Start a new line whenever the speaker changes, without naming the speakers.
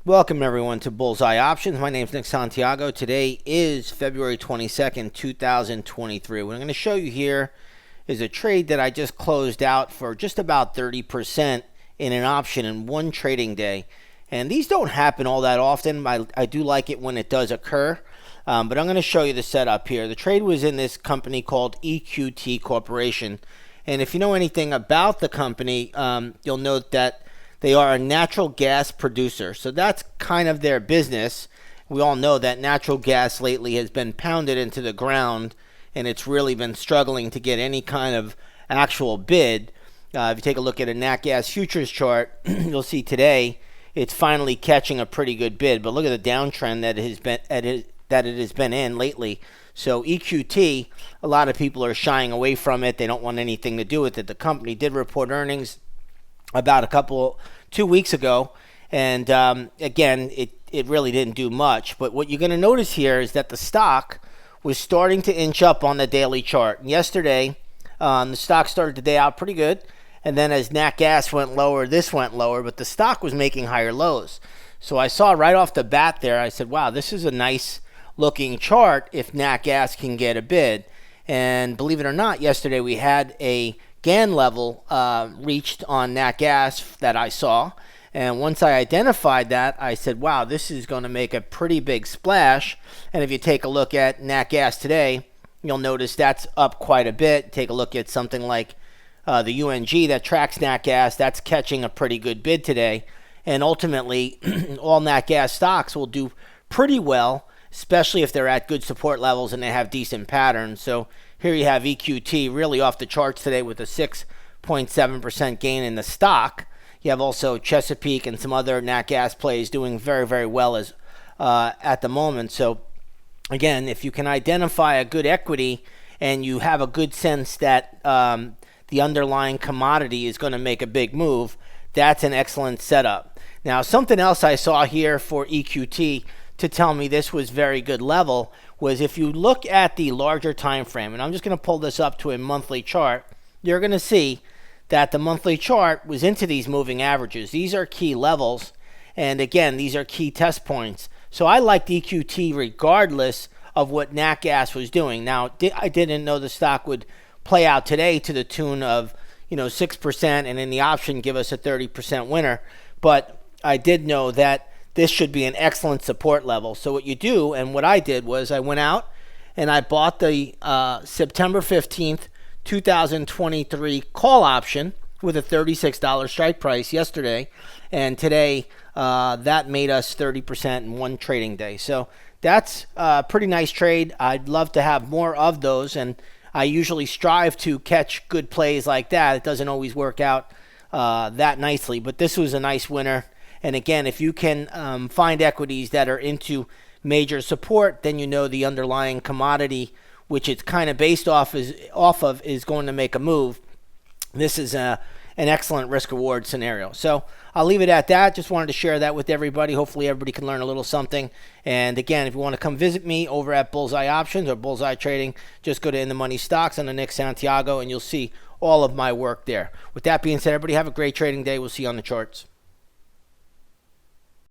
Welcome everyone to Bullseye Options. My name is Nick Santiago. Today is February 22nd, 2023. What I'm going to show you here is a trade that I just closed out for just about 30% in an option in one trading day. And these don't happen all that often. I do like it when it does occur. But I'm going to show you the setup here. The trade was in this company called EQT Corporation. And if you know anything about the company, you'll note that they are a natural gas producer. So that's kind of their business. We all know that natural gas lately has been pounded into the ground, and it's really been struggling to get any kind of actual bid. If you take a look at a nat gas futures chart, you'll see today it's finally catching a pretty good bid. But look at the downtrend that it has been in lately. So EQT, a lot of people are shying away from it. They don't want anything to do with it. The company did report earnings about 2 weeks ago, and again, it really didn't do much. But what you're going to notice here is that the stock was starting to inch up on the daily chart. And yesterday, the stock started the day out pretty good, and then as nat gas went lower, this went lower, but the stock was making higher lows. So I saw right off the bat there, I said, wow, this is a nice looking chart if nat gas can get a bid. And believe it or not, yesterday we had a GAN level reached on nat gas that I saw, and once I identified that, I said, wow, this is going to make a pretty big splash. And if you take a look at nat gas today, you'll notice that's up quite a bit. Take a look at something like the UNG that tracks nat gas. That's catching a pretty good bid today, and ultimately all nat gas stocks will do pretty well, especially if they're at good support levels and they have decent patterns. So here you have EQT really off the charts today with a 6.7% gain in the stock. You have also Chesapeake and some other nat gas plays doing very, very well as at the moment. So again, if you can identify a good equity and you have a good sense that the underlying commodity is going to make a big move, that's an excellent setup. Now, something else I saw here for EQT to tell me this was very good level was if you look at the larger time frame, and I'm just going to pull this up to a monthly chart, you're going to see that the monthly chart was into these moving averages. These are key levels, and again, these are key test points. So I liked EQT regardless of what nat gas was doing. Now, I didn't know the stock would play out today to the tune of 6% and in the option give us a 30% winner, but I did know that this should be an excellent support level. So what you do, and what I did was I went out and I bought the September 15th, 2023 call option with a $36 strike price yesterday. And today that made us 30% in one trading day. So that's a pretty nice trade. I'd love to have more of those. And I usually strive to catch good plays like that. It doesn't always work out that nicely, but this was a nice winner. And again, if you can find equities that are into major support, then you know the underlying commodity, which it's kind of based off of, is going to make a move. This is an excellent risk-reward scenario. So I'll leave it at that. Just wanted to share that with everybody. Hopefully everybody can learn a little something. And again, if you want to come visit me over at Bullseye Options or Bullseye Trading, just go to In the Money Stocks under Nick Santiago, and you'll see all of my work there. With that being said, everybody have a great trading day. We'll see you on the charts.